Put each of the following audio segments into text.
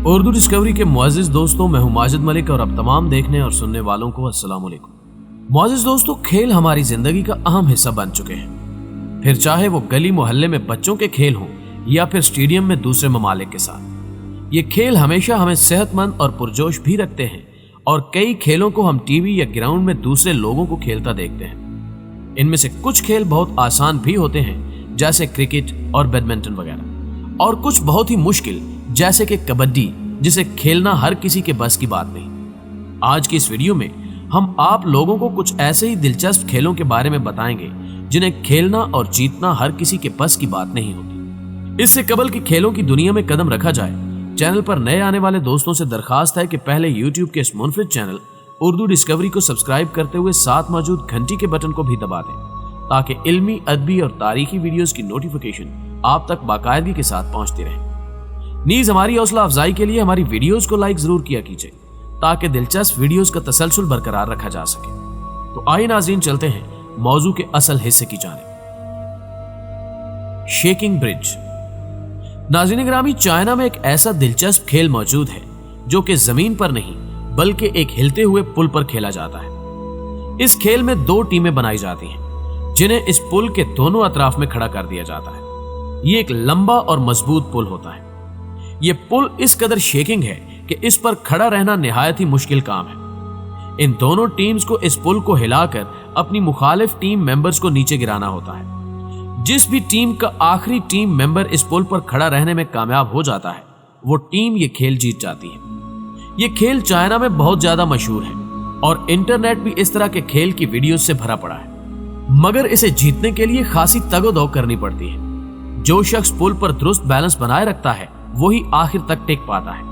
Urdu discovery के मुअज़्ज़िज़ दोस्तों, मैं हूं माजिद मलिक और अब तमाम देखने और सुनने वालों को अस्सलाम वालेकुम। मुअज़्ज़िज़ दोस्तों, खेल हमारी जिंदगी का अहम हिस्सा बन चुके हैं, फिर चाहे वो गली मोहल्ले में बच्चों के खेल हों या फिर स्टेडियम में दूसरे ममालिक के साथ। ये खेल हमेशा हमें सेहतमंद और पुरजोश भी रखते हैं और कई खेलों को हम टीवी या ग्राउंड में दूसरे लोगों को खेलता देखते हैं। इनमें से कुछ खेल बहुत आसान भी होते हैं, जैसे क्रिकेट और बैडमिंटन वगैरह, और कुछ बहुत ही मुश्किल, जैसे कि कबड्डी, जिसे खेलना हर किसी के बस की बात नहीं। आज की इस वीडियो में हम आप लोगों को कुछ ऐसे ही दिलचस्प खेलों के बारे में बताएंगे जिन्हें खेलना और जीतना हर किसी के बस की बात नहीं होती। इससे कबल की खेलों की दुनिया में कदम रखा जाए, चैनल पर नए आने वाले दोस्तों से दरखास्त है कि पहले यूट्यूब के इस मुनफरिद चैनल उर्दू डिस्कवरी को सब्सक्राइब करते हुए साथ मौजूद घंटी के बटन को भी दबा दें, ताकि इल्मी, अदबी और तारीखी वीडियोस की नोटिफिकेशन आप तक बाकायदगी के साथ पहुंचती रहे। नीज हमारी हौसला अफजाई के लिए हमारी वीडियोस को लाइक जरूर किया कीजिए, ताकि दिलचस्प वीडियोस का तसलसल बरकरार रखा जा सके। तो आइए नाज़रीन, चलते हैं मौजू के असल हिस्से की जानिब। Shaking bridge. नाज़रीन गिरामी, चाइना में एक ऐसा दिलचस्प खेल मौजूद है जो कि जमीन पर नहीं बल्कि एक हिलते हुए पुल पर खेला जाता है। इस खेल में दो टीमें बनाई जाती हैं, जिन्हें इस पुल के दोनों अतराफ में खड़ा कर दिया जाता है। ये एक लंबा और मजबूत पुल होता है। ये पुल इस कदर शेकिंग है कि इस पर खड़ा रहना निहायत ही मुश्किल काम है। इन दोनों टीम्स को इस पुल को हिलाकर अपनी मुखालिफ टीम मेंबर्स को नीचे गिराना होता है। जिस भी टीम का आखिरी टीम मेंबर इस पुल पर खड़ा रहने में कामयाब हो जाता है, वो टीम ये खेल जीत जाती है। ये खेल चाइना में बहुत ज्यादा मशहूर है और इंटरनेट भी इस तरह के खेल की वीडियो से भरा पड़ा है, मगर इसे जीतने के लिए खासी तगोदो करनी पड़ती है। जो शख्स पुल पर दुरुस्त बैलेंस बनाए रखता है वही आखिर तक टिक पाता है।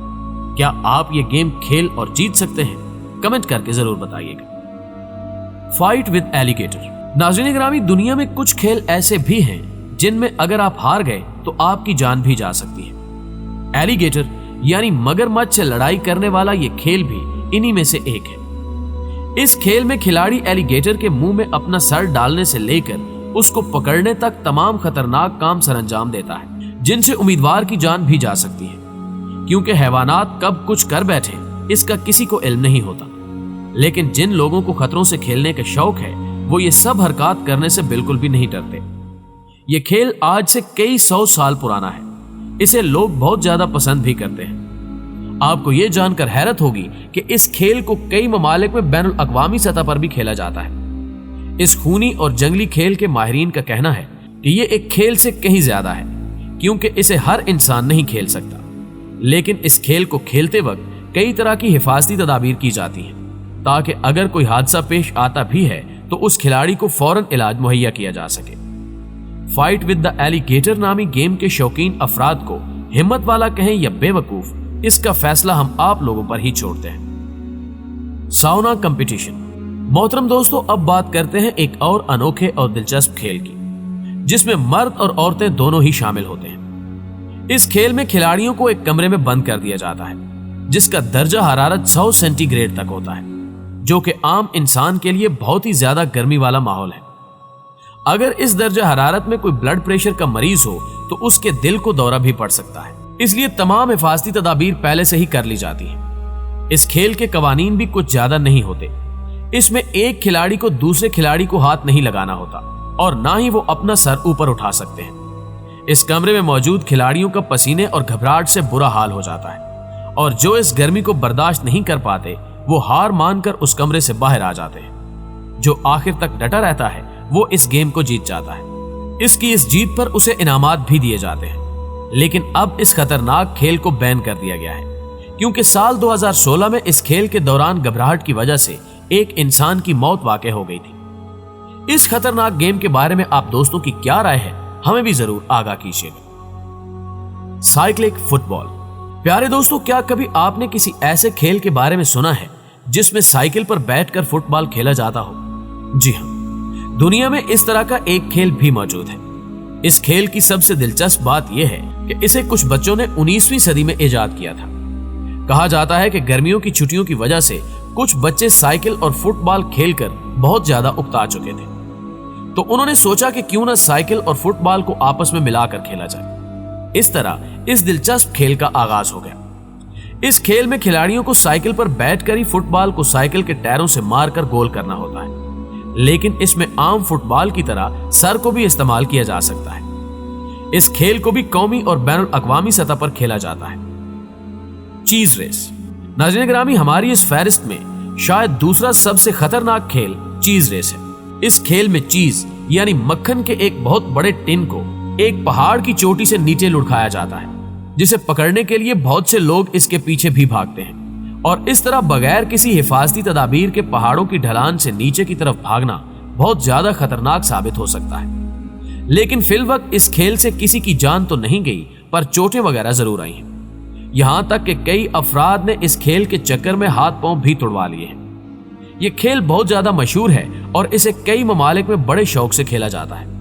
क्या आप ये गेम खेल और जीत सकते हैं? कमेंट करके जरूर बताइएगा। Fight with alligator. नाज़रीन गिरामी, दुनिया में कुछ खेल ऐसे भी हैं जिनमें अगर आप हार गए तो आपकी जान भी जा सकती है। एलिगेटर यानी मगरमच्छ से लड़ाई करने वाला ये खेल भी इन्हीं में से एक है। इस खेल में खिलाड़ी एलिगेटर के मुंह में अपना सर डालने से लेकर उसको पकड़ने तक तमाम खतरनाक काम सरंजाम देता है, जिनसे उम्मीदवार की जान भी जा सकती है। क्योंकि हैवानात कब कुछ कर बैठे इसका किसी को इल्म नहीं होता, लेकिन जिन लोगों को खतरों से खेलने का शौक है वो ये सब हरकत करने से बिल्कुल भी नहीं डरते। ये खेल आज से कई 100 साल पुराना है। इसे लोग बहुत ज्यादा पसंद भी करते हैं। आपको ये जानकर हैरत होगी कि इस खेल को कई ममालिक में बैनुल अक़वामी सतह पर भी खेला जाता है। इस खूनी और जंगली खेल के माहिरीन का कहना है कि ये एक खेल से कहीं ज्यादा है, क्योंकि इसे हर इंसान नहीं खेल सकता, लेकिन इस खेल को खेलते वक्त कई तरह की हिफाजती तदाबीर की जाती हैं, ताकि अगर कोई हादसा पेश आता भी है तो उस खिलाड़ी को फौरन इलाज मुहैया किया जा सके। फाइट विद द एलिगेटर नामी गेम के शौकीन अफराद को हिम्मत वाला कहें या बेवकूफ, इसका फैसला हम आप लोगों पर ही छोड़ते हैं। साउना कंपटीशन। मोहतरम दोस्तों, अब बात करते हैं एक और अनोखे और दिलचस्प खेल की, जिसमें मर्द और औरतें दोनों ही शामिल होते हैं। इस खेल में खिलाड़ियों को एक कमरे में बंद कर दिया जाता है, जिसका दर्जा हरारत 100 सेंटीग्रेड तक होता है, जो कि आम इंसान के लिए बहुत ही ज्यादा गर्मी वाला माहौल है। अगर इस दर्जा हरारत में कोई ब्लड प्रेशर का मरीज हो तो उसके दिल को दौरा भी पड़ सकता है, इसलिए तमाम हिफाजती तदाबीर पहले से ही कर ली जाती है। इस खेल के कवानीन भी कुछ ज्यादा नहीं होते। इसमें एक खिलाड़ी को दूसरे खिलाड़ी को हाथ नहीं लगाना होता और ना ही वो अपना सर ऊपर उठा सकते हैं। इस कमरे में मौजूद खिलाड़ियों का पसीने और घबराहट से बुरा हाल हो जाता है, और जो इस गर्मी को बर्दाश्त नहीं कर पाते वो हार मानकर उस कमरे से बाहर आ जाते हैं। जो आखिर तक डटा रहता है वो इस गेम को जीत जाता है। इसकी इस जीत पर उसे इनामात भी दिए जाते हैं, लेकिन अब इस खतरनाक खेल को बैन कर दिया गया है, क्योंकि साल 2016 में इस खेल के दौरान घबराहट की वजह से एक इंसान की मौत वाक़ हो गई थी। इस खतरनाक गेम के बारे में आप दोस्तों की क्या राय है, हमें भी जरूर आगाह कीजिएगा। Cyclic football. प्यारे दोस्तों, क्या कभी आपने किसी ऐसे खेल के बारे में सुना है जिसमें साइकिल पर बैठकर फुटबॉल खेला जाता हो? जी हाँ, दुनिया में इस तरह का एक खेल भी मौजूद है। इस खेल की सबसे दिलचस्प बात यह है कि इसे कुछ बच्चों ने 19वीं सदी में इजाद किया था। कहा जाता है कि गर्मियों की छुट्टियों की वजह से कुछ बच्चे साइकिल और फुटबॉल खेलकर बहुत ज्यादा उकता चुके थे, तो उन्होंने सोचा कि क्यों ना साइकिल और फुटबॉल को आपस में मिलाकर खेला जाए। इस तरह इस दिलचस्प खेल का आगाज हो गया। इस खेल में खिलाड़ियों को साइकिल पर बैठकर ही फुटबॉल को साइकिल के टायरों से मारकर गोल करना होता है, लेकिन इसमें आम फुटबॉल की तरह सर को भी इस्तेमाल किया जा सकता है। इस खेल को भी कौमी और बैनुल अक़वामी सतह पर खेला जाता है। चीज रेस। नाज़रीन ग्रामी, हमारी इस फहरिस्त में शायद दूसरा सबसे खतरनाक खेल चीज रेस है। इस खेल में चीज यानी मक्खन के एक बहुत बड़े टिन को एक पहाड़ की चोटी से नीचे लुढ़काया जाता है, जिसे पकड़ने के लिए बहुत से लोग इसके पीछे भी भागते हैं, और इस तरह बगैर किसी हिफाजती तदाबीर के पहाड़ों की ढलान से नीचे की तरफ भागना बहुत ज्यादा खतरनाक साबित हो सकता है। लेकिन फिलवक्त इस खेल से किसी की जान तो नहीं गई, पर चोटें वगैरह जरूर आई हैं। यहां तक कि कई अफराद ने इस खेल के चक्कर में हाथ पांव भी तुड़वा लिए हैं। यह खेल बहुत ज्यादा मशहूर है और इसे कई ममालिक में बड़े शौक से खेला जाता है।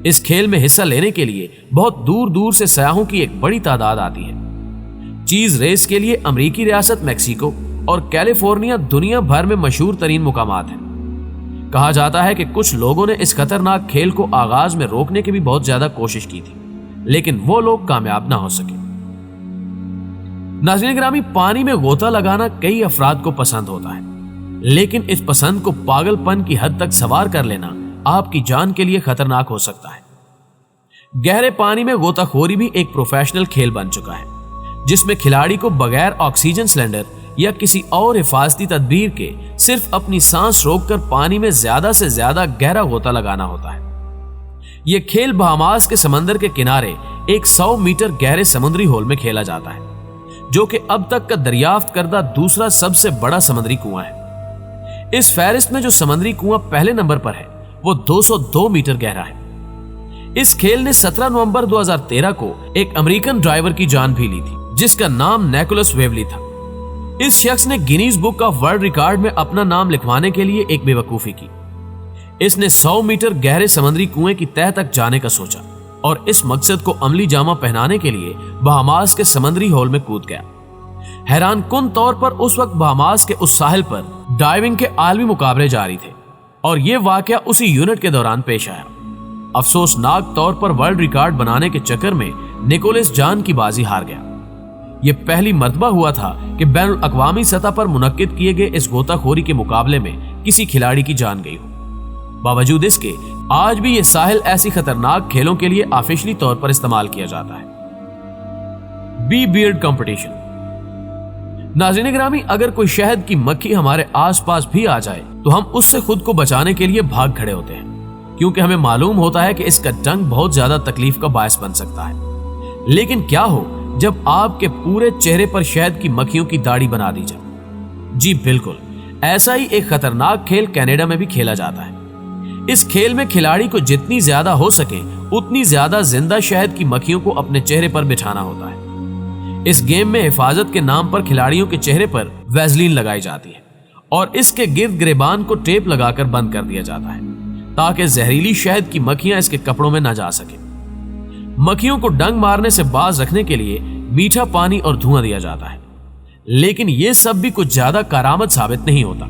इस खेल में हिस्सा लेने के लिए बहुत दूर दूर से सयाहों की एक बड़ी तादाद आती है। चीज रेस के लिए अमेरिकी रियासत मेक्सिको और कैलिफोर्निया दुनिया भर में मशहूर तरीन मुकामात हैं। कहा जाता है कि कुछ लोगों ने इस खतरनाक खेल को आगाज में रोकने की भी बहुत ज्यादा कोशिश की थी, लेकिन वो लोग कामयाब ना हो सके। नाज़रीन ग्रामी, पानी में गोता लगाना कई अफराद को पसंद होता है, लेकिन इस पसंद को पागलपन की हद तक सवार कर लेना आपकी जान के लिए खतरनाक हो सकता है। गहरे पानी में गोताखोरी भी एक प्रोफेशनल खेल बन चुका है, जिसमें खिलाड़ी को बगैर ऑक्सीजन सिलेंडर या किसी और हिफाजती तदबीर के सिर्फ अपनी सांस रोककर पानी में ज्यादा से ज्यादा गहरा गोता लगाना होता है। यह खेल बहामास के समंदर के किनारे एक 100 मीटर गहरे समुद्री होल में खेला जाता है, जो कि अब तक का दरियाफ्त करदा दूसरा सबसे बड़ा समुद्री कुआं है। इस फहरिस्त में जो समुद्री कुआं पहले नंबर पर है वो 202 मीटर गहरा है। इस खेल ने 17 नवंबर 2013 को एक अमेरिकन ड्राइवर की जान भी ली थी, जिसका नाम निकोलस वेवली था। इस शख्स ने Guinness book of world record में अपना नाम लिखवाने के लिए एक बेवकूफी की। इसने 100 मीटर गहरे समुद्री कुएं की तह तक जाने का सोचा और इस मकसद को अमली जामा पहनाने के लिए बहामास के समुद्री होल में कूद गया। हैरान कुन तौर पर उस वक्त बहामास के उस साहिल पर डाइविंग के आलमी मुकाबले जारी थे और यह वाकया उसी यूनिट के दौरान पेश आया। अफसोसनाक तौर पर वर्ल्ड रिकॉर्ड बनाने के चक्कर में निकोलस जान की बाजी हार गया। यह पहली मर्तबा हुआ था कि बैनुल अक़वामी सतह पर मुनक्किद किए गए इस गोताखोरी के मुकाबले में किसी खिलाड़ी की जान गई हो। बावजूद इसके आज भी यह साहिल ऐसी खतरनाक खेलों के लिए ऑफिशियली तौर पर इस्तेमाल किया जाता है। बी बियर्ड कंपटीशन। नाज़रीन ग्रामी, अगर कोई शहद की मक्खी हमारे आसपास भी आ जाए तो हम उससे खुद को बचाने के लिए भाग खड़े होते हैं, क्योंकि हमें मालूम होता है कि इसका डंक बहुत ज्यादा तकलीफ का बायस बन सकता है। लेकिन क्या हो जब आपके पूरे चेहरे पर शहद की मक्खियों की दाढ़ी बना दी जाए? जी बिल्कुल, ऐसा ही एक खतरनाक खेल कनाडा में भी खेला जाता है। इस खेल में खिलाड़ी को जितनी ज्यादा हो सके उतनी ज्यादा जिंदा शहद की मक्खियों को अपने चेहरे पर बिठाना होता है। इस गेम में हिफाजत के नाम पर खिलाड़ियों के चेहरे पर वैसलीन लगाई जाती है और इसके गिर्द गिरेबान को टेप लगाकर बंद कर दिया जाता है, ताकि जहरीली शहद की मक्खियां इसके कपड़ों में न जा सके। मक्खियों को डंक मारने से बाज रखने के लिए मीठा पानी और धुआं दिया जाता है, लेकिन यह सब भी कुछ ज्यादा कारामद साबित नहीं होता।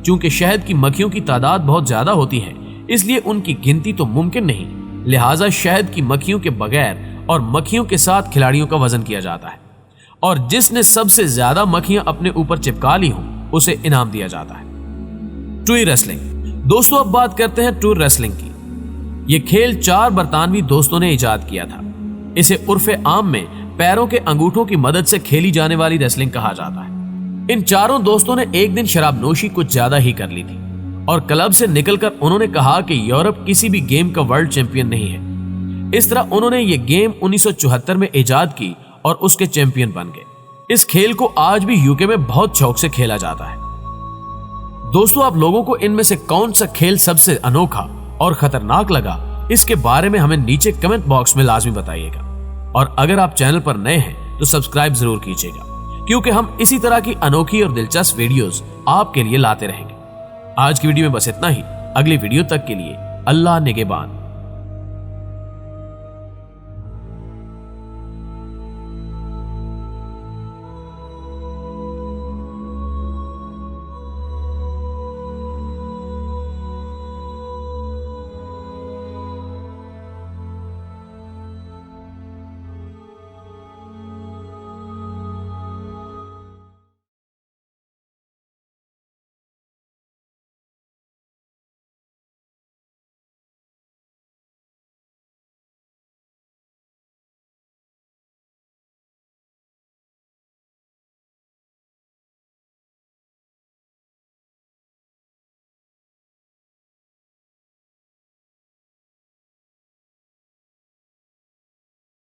चूंकि शहद की मक्खियों की तादाद बहुत ज्यादा होती है, इसलिए उनकी गिनती तो मुमकिन नहीं, लिहाजा शहद की मक्खियों के बगैर और मक्खियों के साथ खिलाड़ियों का वजन किया जाता है और जिसने सबसे ज्यादा मक्खियां अपने ऊपर चिपका ली हों उसे इनाम दिया जाता है। टूई रेसलिंग। दोस्तों, अब बात करते हैं टूई रेसलिंग की। यह खेल 4 बरतानवी दोस्तों ने इजाद किया था। इसे उर्फे आम में पैरों के अंगूठों की मदद से खेली जाने वाली रेसलिंग कहा जाता है। इन चारों दोस्तों ने एक दिन शराब नोशी कुछ ज्यादा ही कर ली थी और क्लब से निकलकर उन्होंने कहा कि यूरोप किसी भी गेम का वर्ल्ड चैंपियन नहीं है। इस तरह उन्होंने ये गेम 1974 में इजाद की और उसके चैंपियन बन गए। इस खेल को आज भी यूके में बहुत शौक से खेला जाता है। दोस्तों, आप लोगों को इनमें से कौन सा खेल सबसे अनोखा और खतरनाक लगा, इसके बारे में हमें नीचे कमेंट बॉक्स में लाजमी बताइएगा। और अगर आप चैनल पर नए हैं तो सब्सक्राइब जरूर कीजिएगा, क्योंकि हम इसी तरह की अनोखी और दिलचस्प वीडियोस आपके लिए लाते रहेंगे। आज की वीडियो में बस इतना ही। अगली वीडियो तक के लिए अल्लाह निगहबान।